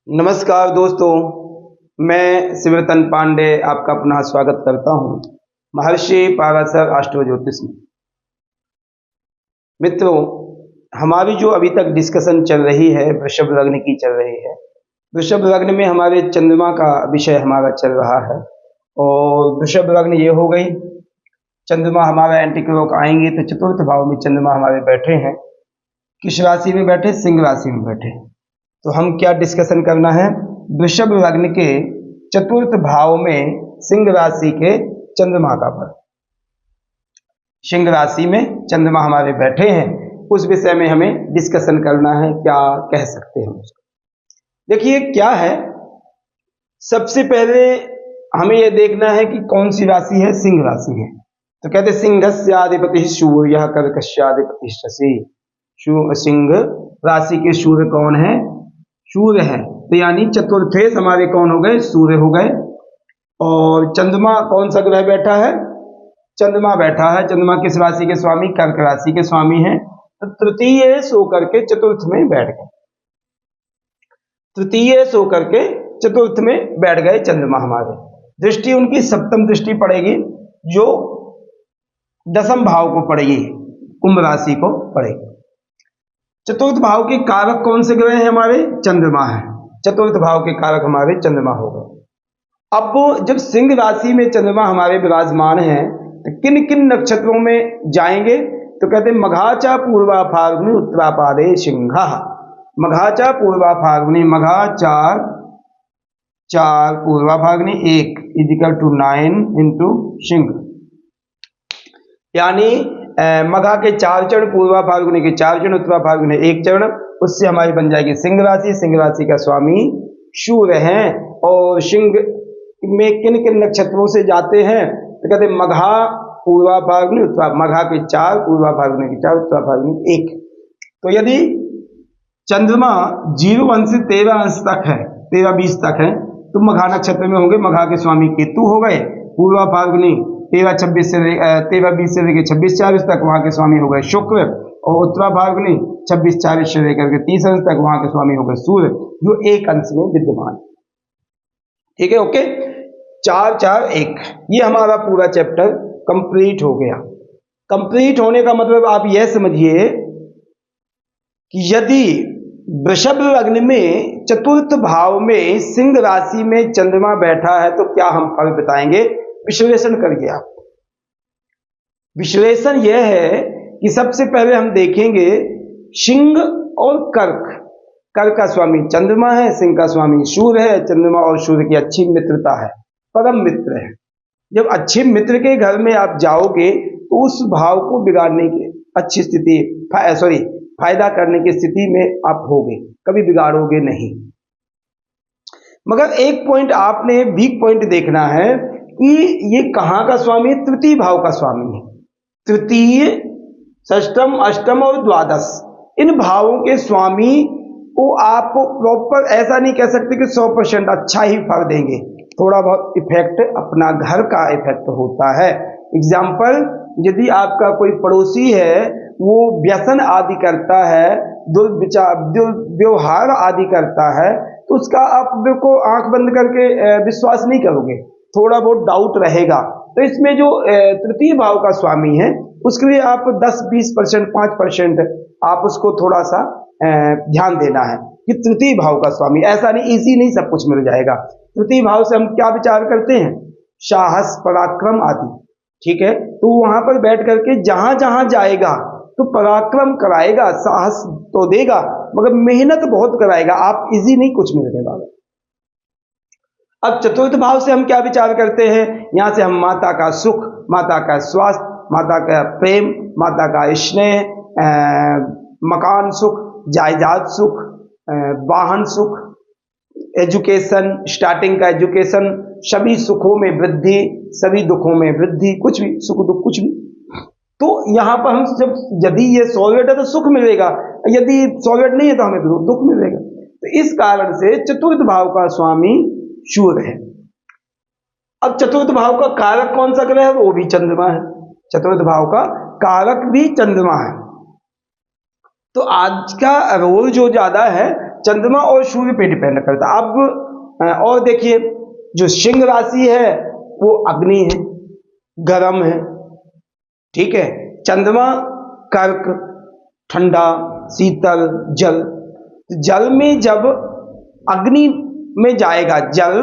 नमस्कार दोस्तों, मैं सिमरतन पांडे आपका पुनः स्वागत करता हूं महर्षि पाराशर एस्ट्रो ज्योतिष में। मित्रों, हमारी जो अभी तक डिस्कशन चल रही है वृषभ लग्न की चल रही है। वृषभ लग्न में हमारे चंद्रमा का विषय हमारा चल रहा है और वृषभ लग्न ये हो गई। चंद्रमा हमारा एंटी क्लॉक आएंगे तो चतुर्थ भाव में चंद्रमा हमारे बैठे हैं। किस राशि में बैठे? सिंह राशि में बैठे। तो हम क्या डिस्कशन करना है? वृषभ लग्न के चतुर्थ भाव में सिंह राशि के चंद्रमा का फल। सिंह राशि में चंद्रमा हमारे बैठे हैं, उस विषय में हमें डिस्कशन करना है। क्या कह सकते हैं उसको? देखिए क्या है, सबसे पहले हमें यह देखना है कि कौन सी राशि है। सिंह राशि है तो कहते सिंहस्याधिपति सूर्य कर्कस्याधिपति शशि। सिंह राशि के सूर्य कौन है? सूर्य है। तो यानी चतुर्थेश हमारे कौन हो गए? सूर्य हो गए। और चंद्रमा कौन सा ग्रह बैठा है? चंद्रमा बैठा है। चंद्रमा किस राशि के स्वामी? कर्क राशि के स्वामी हैं। तो तृतीय सो करके चतुर्थ में बैठ गए। तृतीय सो करके चतुर्थ में बैठ गए चंद्रमा हमारे। दृष्टि उनकी सप्तम दृष्टि पड़ेगी, जो दसम भाव को पड़ेगी, कुंभ राशि को पड़ेगी। चतुर्थ भाव के कारक कौन से ग्रह हैं? हमारे चंद्रमा है। चतुर्थ भाव के कारक हमारे चंद्रमा हो गए। अब जब सिंह राशि में चंद्रमा हमारे विराजमान हैं तो किन किन नक्षत्रों में जाएंगे? तो कहते हैं मघाचा पूर्वा फाल्गुनी उत्तरापादे सिंहा। मघाचा पूर्वा फाल्गुनी, मघा चार पूर्वा फाल्गुनी 1 = 9 इंटू सिंह। यानी मघा के 4 चरण, पूर्वा फाल्गुनी के 4 चरण, उत्तरा फाल्गुनी 1 चरण, उससे हमारी बन जाएगी सिंह राशि। सिंह राशि का स्वामी सूर्य हैं। और सिंह में किन किन नक्षत्रों से जाते हैं? तो कहते हैं मघा पूर्वा फाल्गुनी उत्तरा। मघा के 4, पूर्वा फाल्गुनी के 4, उत्तरा फाल्गुनी 1। तो यदि चंद्रमा 0 अंश से 13 अंश तक है, 13-20 तक है, तो मघा नक्षत्र में होंगे। मघा के स्वामी केतु हो गए। पूर्वा फाल्गुनी 13-20 से लेकर 26-40 तक वहां के स्वामी हो गए शुक्र। और उत्तरा फाल्गुनी 26-40 से लेकर के 30 अंश तक वहां के स्वामी हो गए सूर्य, जो 1 अंश में विद्यमान। ठीक है, ओके। 4-4-1 ये हमारा पूरा चैप्टर कंप्लीट हो गया। कंप्लीट होने का मतलब आप यह समझिए कि यदि वृषभ लग्न में चतुर्थ भाव में सिंह राशि में चंद्रमा बैठा है तो क्या हम फल बताएंगे? विश्लेषण करिए आप। विश्लेषण यह है कि सबसे पहले हम देखेंगे सिंह और कर्क। कर्क का स्वामी चंद्रमा है, सिंह का स्वामी सूर्य है। चंद्रमा और सूर्य की अच्छी मित्रता है, परम मित्र है। जब अच्छे मित्र के घर में आप जाओगे तो उस भाव को बिगाड़ने की अच्छी स्थिति, फायदा करने की स्थिति में आप होगे, कभी बिगाड़ोगे नहीं। मगर एक पॉइंट आपने वीक पॉइंट देखना है कि ये कहां का स्वामी है? तृतीय भाव का स्वामी है। तृतीय, षष्टम, अष्टम और द्वादश, इन भावों के स्वामी को आप प्रॉपर ऐसा नहीं कह सकते कि 100% अच्छा ही फल देंगे। थोड़ा बहुत इफेक्ट अपना घर का इफेक्ट होता है। एग्जाम्पल, यदि आपका कोई पड़ोसी है, वो व्यसन आदि करता है, दुर्व्यवहार आदि करता है, तो उसका आप को आंख बंद करके विश्वास नहीं करोगे, थोड़ा बहुत डाउट रहेगा। तो इसमें जो तृतीय भाव का स्वामी है उसके लिए आप 10-20%, 5% आप उसको थोड़ा सा ध्यान देना है कि तृतीय भाव का स्वामी। ऐसा नहीं इजी नहीं सब कुछ मिल जाएगा। तृतीय भाव से हम क्या विचार करते हैं? साहस, पराक्रम आदि। ठीक है, तो वहां पर बैठ करके जहां जहां जाएगा तो पराक्रम कराएगा, साहस तो देगा, मगर मेहनत बहुत कराएगा। आप इजी नहीं कुछ मिलने वाला। अब चतुर्थ भाव से हम क्या विचार करते हैं? यहां से हम माता का सुख, माता का स्वास्थ्य, माता का प्रेम, माता का स्नेह, मकान सुख, जायदाद सुख, वाहन सुख, एजुकेशन, स्टार्टिंग का एजुकेशन, सभी सुखों में वृद्धि, सभी दुखों में वृद्धि, कुछ भी सुख दुख कुछ भी। तो यहां पर हम जब यदि ये सॉलिड है तो सुख मिलेगा, यदि सॉलिड नहीं है तो हमें दुख मिलेगा। तो इस कारण से चतुर्थ भाव का स्वामी सूर्य है। अब चतुर्थ भाव का कारक कौन सा ग्रह है? वो भी चंद्रमा है। चतुर्थ भाव का कारक भी चंद्रमा है। तो आज का रोल जो ज्यादा है चंद्रमा और सूर्य पे डिपेंड करता है। अब और देखिए, जो सिंह राशि है वो अग्नि है, गर्म है, ठीक है। चंद्रमा कर्क, ठंडा, शीतल, जल। जल में जब अग्नि में जाएगा, जल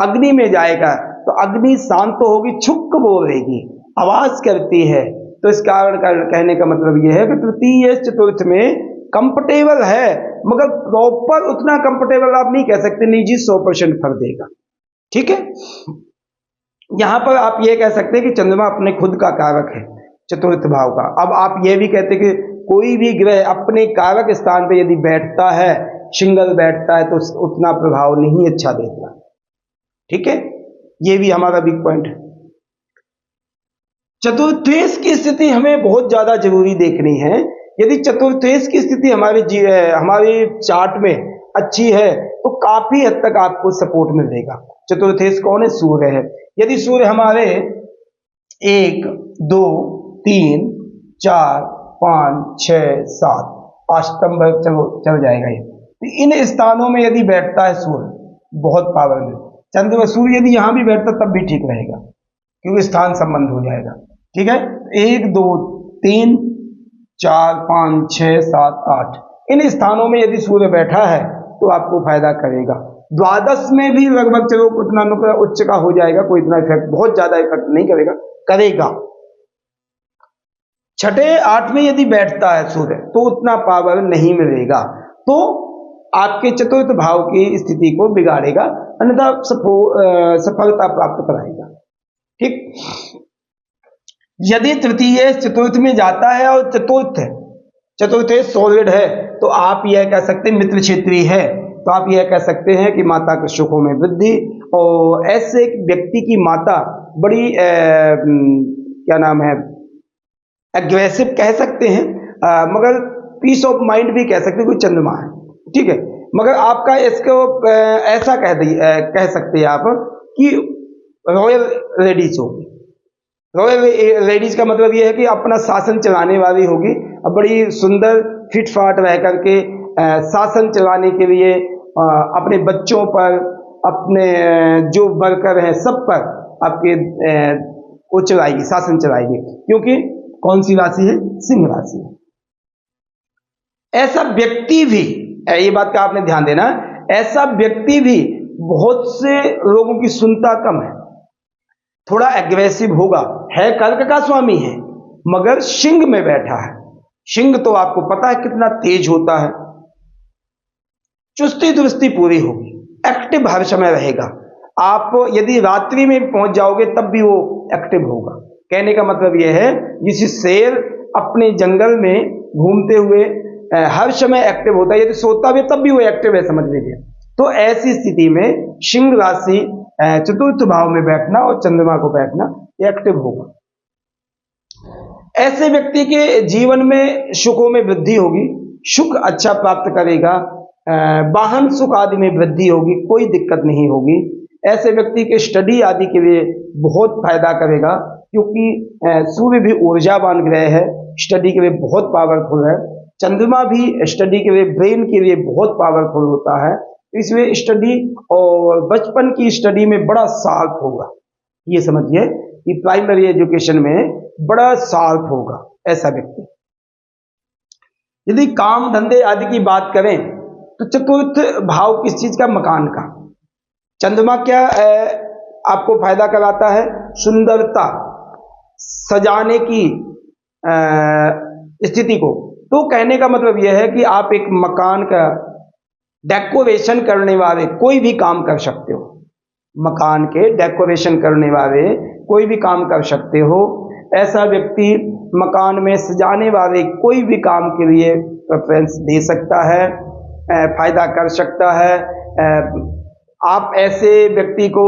अग्नि में जाएगा तो अग्नि शांत तो होगी, छुक बोलेगी, आवाज करती है। तो इस कारण कहने का मतलब यह है कि तृतीय चतुर्थ में कंफर्टेबल है, मगर प्रॉपर उतना कंफर्टेबल आप नहीं कह सकते, निजी 100% फल देगा, ठीक है। यहां पर आप ये कह सकते हैं कि चंद्रमा अपने खुद का कारक है, चतुर्थ भाव का। अब आप ये भी कहते हैं कि कोई भी ग्रह अपने कारक स्थान पे यदि बैठता है, सिंगल बैठता है, तो उतना प्रभाव नहीं अच्छा देता, ठीक है। ये भी हमारा बिग पॉइंट है। चतुर्थेश की स्थिति हमें बहुत ज्यादा जरूरी देखनी है। यदि चतुर्थेश की स्थिति हमारे चार्ट में अच्छी है तो काफी हद तक आपको सपोर्ट मिलेगा। चतुर्थेश कौन है? सूर्य है। यदि सूर्य हमारे 1 2 3 4 5 6 7 अष्टम पर चल जाएगा ये। तो इन स्थानों में यदि बैठता है सूर्य, बहुत पावर में। चंद्र सूर्य यदि यहां भी बैठता तब भी ठीक रहेगा, क्योंकि स्थान संबंध हो जाएगा, ठीक है। 1 2 3 4 5 6 7 8 इन स्थानों में यदि सूर्य बैठा है तो आपको फायदा करेगा। द्वादश में भी लगभग चलो उतना उच्च का हो जाएगा, कोई इतना इफेक्ट, बहुत ज्यादा इफेक्ट नहीं करेगा। छठे 8 में यदि बैठता है सूर्य तो उतना पावर नहीं मिलेगा, तो आपके चतुर्थ भाव की स्थिति को बिगाड़ेगा, अन्यथा सफलता प्राप्त कराएगा, ठीक। यदि तृतीय चतुर्थ में जाता है और चतुर्थ सॉलिड है तो आप यह कह सकते हैं मित्र क्षेत्रीय है, तो आप यह कह सकते हैं कि माता के सुखों में वृद्धि। और ऐसे व्यक्ति की माता बड़ी क्या नाम है, एग्रेसिव कह सकते हैं, मगर पीस ऑफ माइंड भी कह सकते हैं, कोई चंद्रमा है, ठीक है। मगर आपका इसको ऐसा कह सकते हैं आप कि रॉयल लेडीज होगी। रॉयल लेडीज का मतलब यह है कि अपना शासन चलाने वाली होगी, अब बड़ी सुंदर फिट फाट रह करके शासन चलाने के लिए अपने बच्चों पर, अपने जो वर्कर हैं सब पर आपके वो चलाएगी, शासन चलाएगी, क्योंकि कौन सी राशि है? सिंह राशि है। ऐसा व्यक्ति भी, ये बात का आपने ध्यान देना, ऐसा व्यक्ति भी बहुत से लोगों की सुनता कम है, थोड़ा एग्रेसिव होगा, है कर्क का स्वामी है मगर सिंह में बैठा है। सिंह तो आपको पता है कितना तेज होता है, चुस्ती दुरुस्ती पूरी होगी, एक्टिव हर समय रहेगा। आप यदि रात्रि में पहुंच जाओगे तब भी वो एक्टिव होगा। कहने का मतलब यह है, जिस शेर अपने जंगल में घूमते हुए हर समय एक्टिव होता है, यदि सोता भी तब भी वो एक्टिव है, समझ लीजिए। तो ऐसी स्थिति में सिंह राशि चतुर्थ भाव में बैठना और चंद्रमा को बैठना एक्टिव होगा। ऐसे व्यक्ति के जीवन में सुखों में वृद्धि होगी, सुख अच्छा प्राप्त करेगा, वाहन सुख आदि में वृद्धि होगी, कोई दिक्कत नहीं होगी। ऐसे व्यक्ति के स्टडी आदि के लिए बहुत फायदा करेगा, क्योंकि सूर्य भी ऊर्जावान ग्रह है, स्टडी के लिए बहुत पावरफुल है। चंद्रमा भी स्टडी के लिए, ब्रेन के लिए बहुत पावरफुल होता है, इसमें स्टडी और बचपन की स्टडी में बड़ा शार्प होगा। ये समझिए कि प्राइमरी एजुकेशन में बड़ा शार्प होगा ऐसा व्यक्ति। यदि काम धंधे आदि की बात करें तो चतुर्थ भाव किस चीज का? मकान का। चंद्रमा क्या आपको फायदा कराता है? सुंदरता, सजाने की स्थिति को। तो कहने का मतलब यह है कि आप एक मकान का डेकोरेशन करने वाले कोई भी काम कर सकते हो, मकान के डेकोरेशन करने वाले कोई भी काम कर सकते हो। ऐसा व्यक्ति मकान में सजाने वाले कोई भी काम के लिए प्रेफरेंस दे सकता है, फायदा कर सकता है। आप ऐसे व्यक्ति को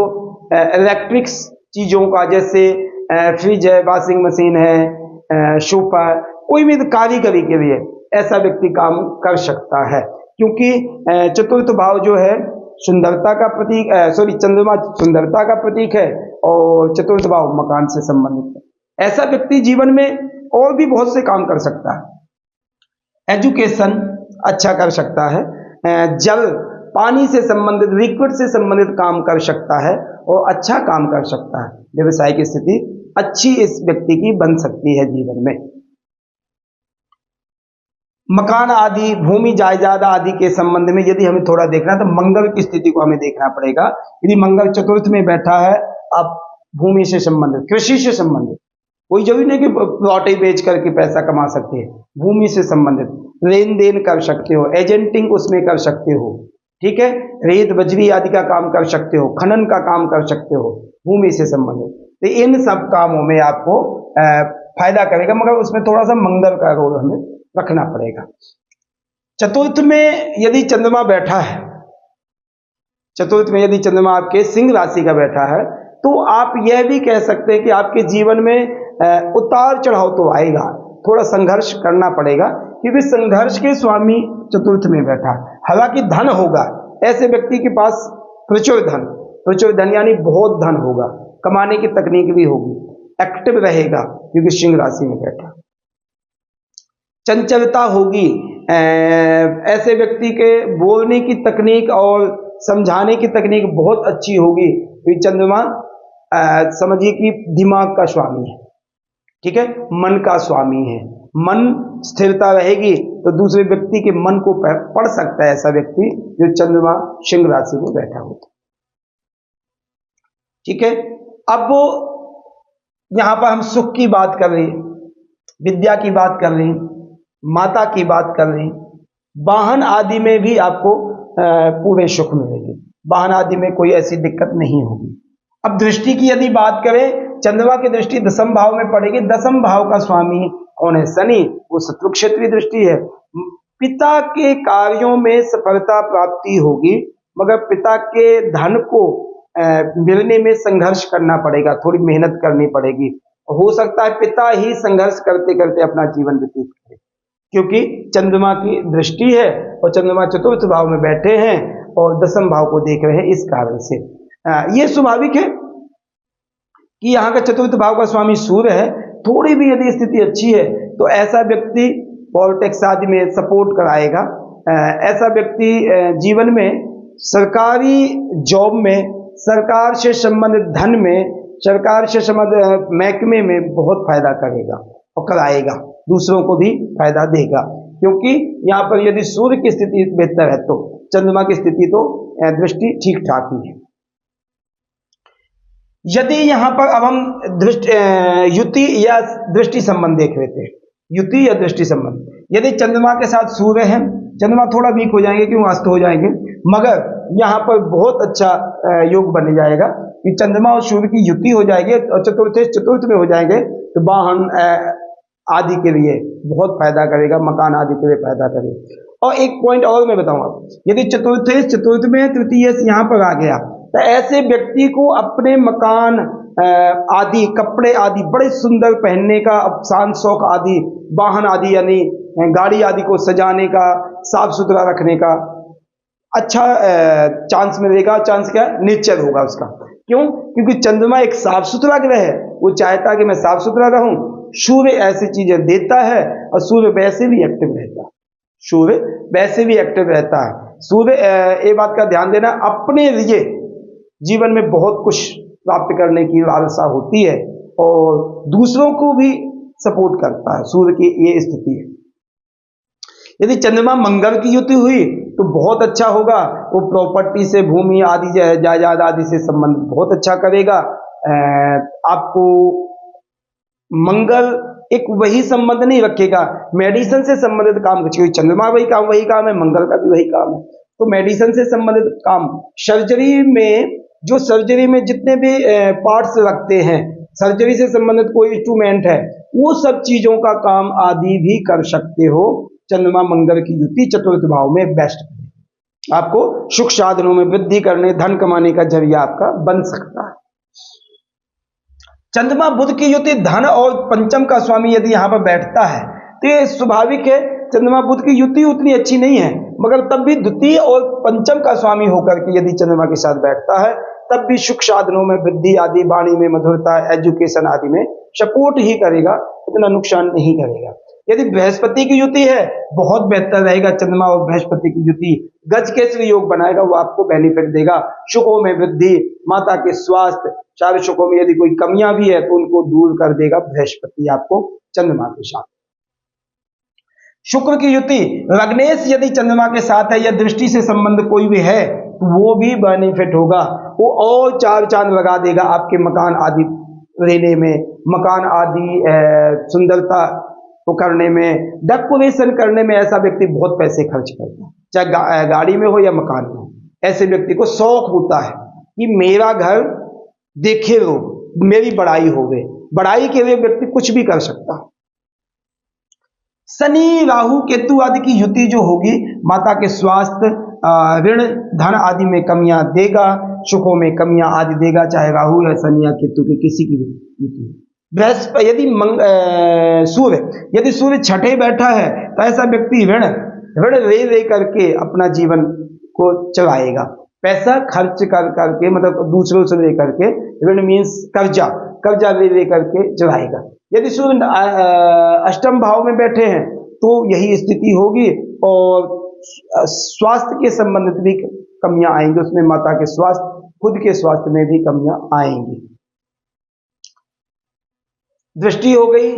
इलेक्ट्रिक्स चीजों का, जैसे फ्रिज है, वॉशिंग मशीन है, सोफा, कोई भी कारीगरी के लिए ऐसा व्यक्ति काम कर सकता है, क्योंकि चतुर्थ भाव जो है सुंदरता का प्रतीक, चंद्रमा सुंदरता का प्रतीक है और चतुर्थ भाव मकान से संबंधित है। ऐसा व्यक्ति जीवन में और भी बहुत से काम कर सकता है, एजुकेशन अच्छा कर सकता है, जल पानी से संबंधित लिक्विड से संबंधित काम कर सकता है और अच्छा काम कर सकता है। व्यवसायिक स्थिति अच्छी इस व्यक्ति की बन सकती है जीवन में। मकान आदि, भूमि जायदाद आदि के संबंध में यदि हमें थोड़ा देखना है तो मंगल की स्थिति को हमें देखना पड़ेगा। यदि मंगल चतुर्थ में बैठा है, आप भूमि से संबंधित, कृषि से संबंधित, कोई जरूरी नहीं कि प्लॉट ही बेच करके पैसा कमा सकते हैं, भूमि से संबंधित लेन देन कर सकते हो, एजेंटिंग उसमें कर सकते हो, ठीक है, रेत बजरी आदि का काम कर सकते हो, खनन का काम कर सकते हो, भूमि से संबंधित। तो इन सब कामों में आपको फायदा करेगा, मगर उसमें थोड़ा सा मंगल का रोल हमें रखना पड़ेगा। चतुर्थ में यदि चंद्रमा बैठा है, चतुर्थ में यदि चंद्रमा आपके सिंह राशि का बैठा है, तो आप यह भी कह सकते हैं कि आपके जीवन में उतार चढ़ाव तो आएगा, थोड़ा संघर्ष करना पड़ेगा, क्योंकि संघर्ष के स्वामी चतुर्थ में बैठा है। हालांकि धन होगा, ऐसे व्यक्ति के पास प्रचुर धन, प्रचुर धन यानी बहुत धन होगा, कमाने की तकनीक भी होगी, एक्टिव रहेगा क्योंकि सिंह राशि में बैठा। चंचलता होगी, ऐसे व्यक्ति के बोलने की तकनीक और समझाने की तकनीक बहुत अच्छी होगी, क्योंकि चंद्रमा समझिए कि दिमाग का स्वामी है, ठीक है, मन का स्वामी है। मन स्थिरता रहेगी तो दूसरे व्यक्ति के मन को पढ़ सकता है ऐसा व्यक्ति जो चंद्रमा सिंह राशि में बैठा होता, ठीक है। अब वो यहां पर हम सुख की बात कर रहे हैं, विद्या की बात कर रहे हैं, माता की बात कर रहे हैं, वाहन आदि में भी आपको पूरे सुख मिलेंगे, वाहन आदि में कोई ऐसी दिक्कत नहीं होगी। अब दृष्टि की यदि बात करें, चंद्रमा की दृष्टि दसम भाव में पड़ेगी। दसम भाव का स्वामी कौन है? शनि, वो शत्रु क्षेत्रीय दृष्टि है। पिता के कार्यों में सफलता प्राप्ति होगी, मगर पिता के धन को मिलने में संघर्ष करना पड़ेगा, थोड़ी मेहनत करनी पड़ेगी। हो सकता है पिता ही संघर्ष करते करते अपना जीवन व्यतीत करे, क्योंकि चंद्रमा की दृष्टि है और चंद्रमा चतुर्थ भाव में बैठे हैं और दसम भाव को देख रहे हैं। इस कारण से ये स्वाभाविक है कि यहाँ का चतुर्थ भाव का स्वामी सूर्य है। थोड़ी भी यदि स्थिति अच्छी है तो ऐसा व्यक्ति पॉलिटिक्स आदि में सपोर्ट कराएगा, ऐसा व्यक्ति जीवन में सरकारी जॉब में, सरकार से संबंधित धन में, सरकार से संबंधित महकमे में बहुत फायदा करेगा और कराएगा, दूसरों को भी फायदा देगा, क्योंकि यहाँ पर यदि सूर्य की स्थिति बेहतर है तो चंद्रमा की स्थिति तो दृष्टि ठीक ठाक ही है। यदि यहाँ पर अब हम युति या दृष्टि संबंध देख लेते हैं, युति या दृष्टि संबंध। यदि चंद्रमा के साथ सूर्य है, चंद्रमा थोड़ा वीक हो जाएंगे, क्यों अस्त हो जाएंगे, मगर यहाँ पर बहुत अच्छा योग बन जाएगा कि चंद्रमा और सूर्य की युति हो जाएगी और चतुर्थ में हो जाएंगे तो वाहन आदि के लिए बहुत फायदा करेगा, मकान आदि के लिए फायदा करेगा। और एक पॉइंट और मैं बताऊंगा, यदि चतुर्थ में तृतीय यहाँ पर आ गया तो ऐसे व्यक्ति को अपने मकान आदि, कपड़े आदि बड़े सुंदर पहनने का, शान शौक आदि, वाहन आदि यानी गाड़ी आदि को सजाने का, साफ सुथरा रखने का अच्छा चांस मिलेगा। चांस क्या? नेचर होगा उसका। क्यों? क्योंकि चंद्रमा एक साफ सुथरा ग्रह है, वो चाहता है कि मैं साफ सुथरा रहूं। सूर्य ऐसी चीजें देता है और सूर्य वैसे भी एक्टिव रहता है, सूर्य वैसे भी एक्टिव रहता है। सूर्य ये बात का ध्यान देना, अपने लिए जीवन में बहुत कुछ प्राप्त करने की लालसा होती है और दूसरों को भी सपोर्ट करता है, सूर्य की ये स्थिति है। यदि चंद्रमा मंगल की युति हुई तो बहुत अच्छा होगा, वो प्रॉपर्टी से, भूमि आदि, जायदाद आदि से संबंध बहुत अच्छा करेगा। आपको मंगल एक वही संबंध नहीं रखेगा, मेडिसिन से संबंधित काम, क्योंकि चंद्रमा वही काम है, मंगल का भी वही काम है, तो मेडिसिन से संबंधित काम, सर्जरी में, जो सर्जरी में जितने भी पार्ट्स रखते हैं, सर्जरी से संबंधित कोई इंस्ट्रूमेंट है, वो सब चीजों का काम आदि भी कर सकते हो। चंद्रमा मंगल की युति चतुर्थ भाव में बेस्ट है, आपको सुख साधनों में वृद्धि करने, धन कमाने का जरिया आपका बन सकता है। चंद्रमा बुध की युति धन और पंचम का स्वामी यदि यहाँ पर बैठता है तो ये स्वाभाविक है, चंद्रमा बुध की युति उतनी अच्छी नहीं है, मगर तब भी द्वितीय और पंचम का स्वामी होकर के यदि चंद्रमा के साथ बैठता है तब भी सुख साधनों में वृद्धि आदि, वाणी में मधुरता, एजुकेशन आदि में सपोर्ट ही करेगा, इतना नुकसान नहीं करेगा। यदि बृहस्पति की युति है बहुत बेहतर रहेगा, चंद्रमा और बृहस्पति की युति गज केसरी योग बनाएगा, वो आपको बेनिफिट देगा। सुखों में वृद्धि, माता के स्वास्थ्य, चार सुखों में यदि कोई कमियां भी है तो उनको दूर कर देगा बृहस्पति आपको चंद्रमा के साथ। शुक्र की युति लग्नेश यदि चंद्रमा के साथ है या दृष्टि से संबंध कोई भी है तो वो भी बेनिफिट होगा, वो और चार चांद लगा देगा आपके मकान आदि लेने में, मकान आदि सुंदरता को करने में, डेकोरेशन करने में। ऐसा व्यक्ति बहुत पैसे खर्च करता है, चाहे गाड़ी में हो या मकान में हो। ऐसे व्यक्ति को शौक होता है कि मेरा घर देखे लोग, मेरी बड़ाई हो गई, बड़ाई के लिए व्यक्ति कुछ भी कर सकता है। शनि राहु केतु आदि की युति जो होगी माता के स्वास्थ्य, ऋण धन आदि में कमियां देगा, सुखों में कमियां आदि देगा, चाहे राहु या शनि या केतु के किसी की युति। बृहस्पति यदि यदि सूर्य छठे बैठा है तो ऐसा व्यक्ति ऋण ले करके अपना जीवन को चलाएगा, पैसा खर्च कर करके, मतलब दूसरों से ले करके, ऋण मीन्स कर्जा ले करके चलाएगा। यदि सूर्य अष्टम भाव में बैठे हैं तो यही स्थिति होगी, और स्वास्थ्य के संबंधित भी कमियां आएंगी, उसमें माता के स्वास्थ्य, खुद के स्वास्थ्य में भी कमियां आएंगी। दृष्टि हो गई,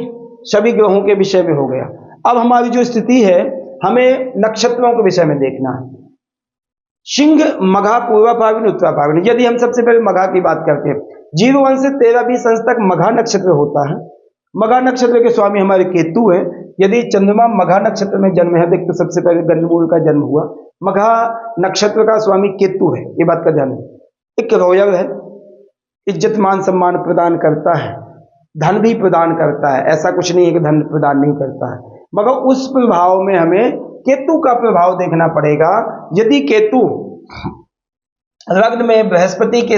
सभी ग्रहों के विषय में हो गया। अब हमारी जो स्थिति है हमें नक्षत्रों के विषय में देखना है। सिंह, मघा, पूर्वा फाल्गुनी, उत्तरा फाल्गुनी। यदि हम सबसे पहले मघा की बात करते हैं, 01 से 13-20 अंश तक मघा नक्षत्र होता है। मघा नक्षत्र के स्वामी हमारे केतु हैं। यदि चंद्रमा मघा नक्षत्र में जन्म है तो सबसे पहले गंडमूल का जन्म हुआ। मघा नक्षत्र का स्वामी केतु है, ये बात का ध्यान है। एक रॉयल है, इज्जत मान सम्मान प्रदान करता है, धन भी प्रदान करता है, ऐसा कुछ नहीं है कि धन प्रदान नहीं करता है, मगर उस प्रभाव में हमें केतु का प्रभाव देखना पड़ेगा। यदि केतु लग्न में बृहस्पति के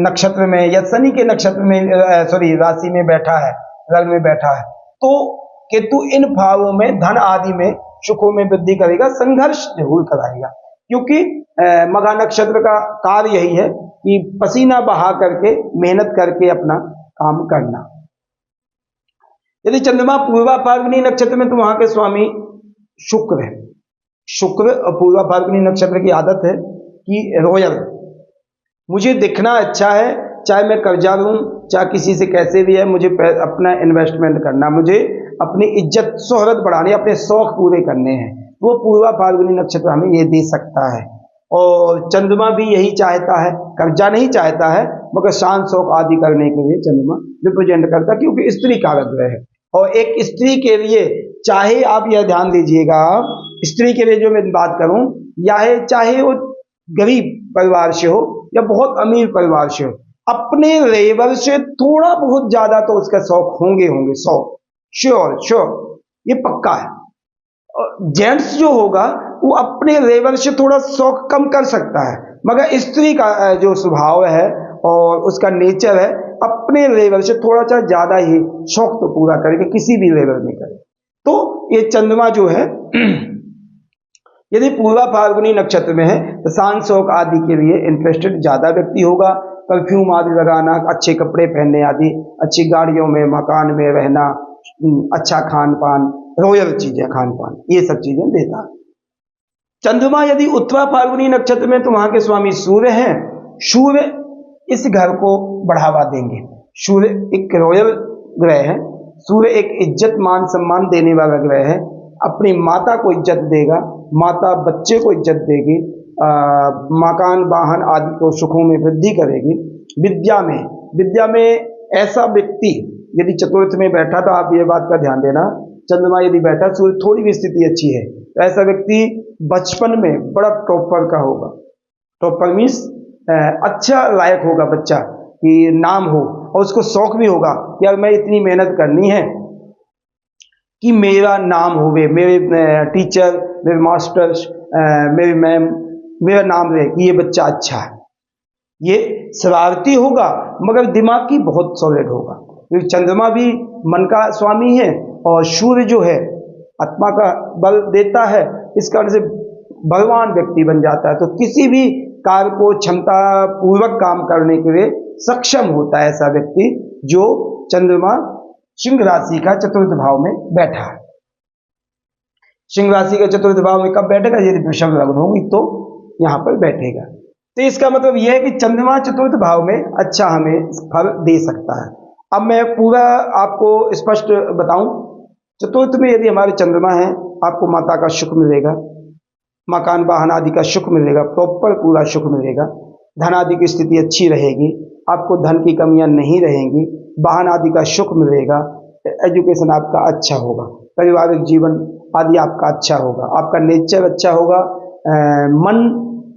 नक्षत्र में या शनि के नक्षत्र में राशि में बैठा है, लग्न में बैठा है, तो केतु इन भावों में धन आदि में सुखों में वृद्धि करेगा, संघर्ष जरूर कराएगा। क्योंकि मघा नक्षत्र का कार्य यही है कि पसीना बहा करके, मेहनत करके अपना काम करना। यदि चंद्रमा पूर्वा फाल्गुनी नक्षत्र में तो वहां के स्वामी शुक्र है। शुक्र और पूर्वा फाल्गुनी नक्षत्र की आदत है कि रॉयल, मुझे दिखना अच्छा है, चाहे मैं कर्जा लूं, चाहे किसी से कैसे भी है, मुझे अपना इन्वेस्टमेंट करना, मुझे अपनी इज्जत शोहरत बढ़ानी, अपने शौक पूरे करने हैं, वो पूर्वा फाल्गुनी नक्षत्र हमें ये दे सकता है। और चंद्रमा भी यही चाहता है, कर्जा नहीं चाहता है, मगर शान शौक आदि करने के लिए चंद्रमा रिप्रेजेंट करता है, क्योंकि स्त्री कारक ग्रह है। और एक स्त्री के लिए, चाहे आप यह ध्यान दीजिएगा, स्त्री के लिए जो मैं बात करूं, चाहे वो गरीब परिवार से हो या बहुत अमीर परिवार से हो, अपने लेवल से थोड़ा बहुत ज्यादा तो उसका शौक होंगे, शौक श्योर, ये पक्का है। जेंट्स जो होगा वो अपने लेवल से थोड़ा शौक कम कर सकता है, मगर स्त्री का जो स्वभाव है और उसका नेचर है, अपने लेवल से थोड़ा सा ज्यादा ही शौक तो पूरा करेगा, किसी भी लेवल में करे। तो ये चंद्रमा जो है यदि पूर्वा फाल्गुनी नक्षत्र में है तो शान शौक आदि के लिए इंटरेस्टेड ज्यादा व्यक्ति होगा। परफ्यूम आदि लगाना, अच्छे कपड़े पहनने आदि, अच्छी गाड़ियों में, मकान में रहना, अच्छा खान पान, रॉयल चीजें, खान पान, ये सब चीजें देता है। चंद्रमा यदि उत्तरा फाल्गुनी नक्षत्र में तो वहां के स्वामी सूर्य हैं। सूर्य इस घर को बढ़ावा देंगे। सूर्य एक रॉयल ग्रह है, सूर्य एक इज्जत मान सम्मान देने वाला ग्रह है। अपनी माता को इज्जत देगा, माता बच्चे को इज्जत देगी, मकान वाहन आदि को सुखों में वृद्धि करेगी। विद्या में ऐसा व्यक्ति यदि चतुर्थ में बैठा, तो आप ये बात का ध्यान देना, चंद्रमा यदि बैठा, सूर्य थोड़ी भी स्थिति अच्छी है तो ऐसा व्यक्ति बचपन में बड़ा टॉपर का होगा। टॉपर मीन्स अच्छा लायक होगा बच्चा, कि नाम हो, और उसको शौक भी होगा कि यार मैं इतनी मेहनत करनी है कि मेरा नाम होवे, मेरे टीचर, मेरे मास्टर्स, मेरी मैम, मेरा नाम रहे कि ये बच्चा अच्छा है। ये शरारती होगा मगर दिमाग की बहुत सॉलिड होगा, क्योंकि चंद्रमा भी मन का स्वामी है और सूर्य जो है आत्मा का बल देता है, इस कारण से बलवान व्यक्ति बन जाता है। तो किसी भी कार्य को क्षमता पूर्वक काम करने के लिए सक्षम होता है ऐसा व्यक्ति जो चंद्रमा सिंह राशि का चतुर्थ भाव में बैठा है। सिंह राशि का चतुर्थ भाव में कब बैठेगा? यदि वृषभ लग्न होगी तो यहाँ पर बैठेगा। तो इसका मतलब यह है कि चंद्रमा चतुर्थ भाव में अच्छा हमें फल दे सकता है। अब मैं पूरा आपको स्पष्ट बताऊं, चतुर्थ में यदि हमारे चंद्रमा है, आपको माता का सुख मिलेगा, मकान वाहन आदि का सुख मिलेगा, प्रॉपर पूरा सुख मिलेगा, धन आदि की स्थिति अच्छी रहेगी, आपको धन की कमियां नहीं रहेंगी, वाहन आदि का सुख मिलेगा, एजुकेशन आपका अच्छा होगा, पारिवारिक जीवन आदि आपका अच्छा होगा, आपका नेचर अच्छा होगा, मन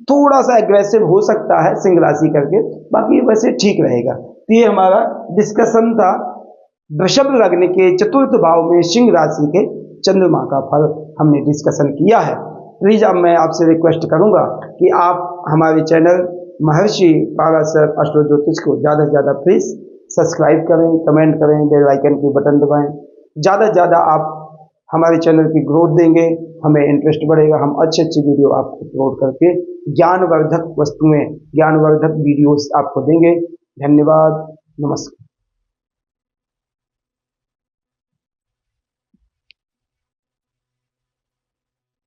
थोड़ा सा एग्रेसिव हो सकता है सिंह राशि करके, बाकी वैसे ठीक रहेगा। तो ये हमारा डिस्कशन था वृषभ लग्न के चतुर्थ भाव में सिंह राशि के चंद्रमा का फल हमने डिस्कशन किया है। प्लीज अब मैं आपसे रिक्वेस्ट करूंगा कि आप हमारे चैनल महर्षि पाराशर एस्ट्रो ज्योतिष को ज़्यादा से ज़्यादा प्लीज सब्सक्राइब करें, कमेंट करें, बेल आइकन की बटन दबाएं। ज़्यादा से ज़्यादा आप हमारे चैनल की ग्रोथ देंगे, हमें इंटरेस्ट बढ़ेगा, हम अच्छी अच्छी वीडियो आपको अपलोड करके ज्ञानवर्धक वस्तुएं, ज्ञानवर्धक वीडियोस आपको देंगे। धन्यवाद, नमस्कार।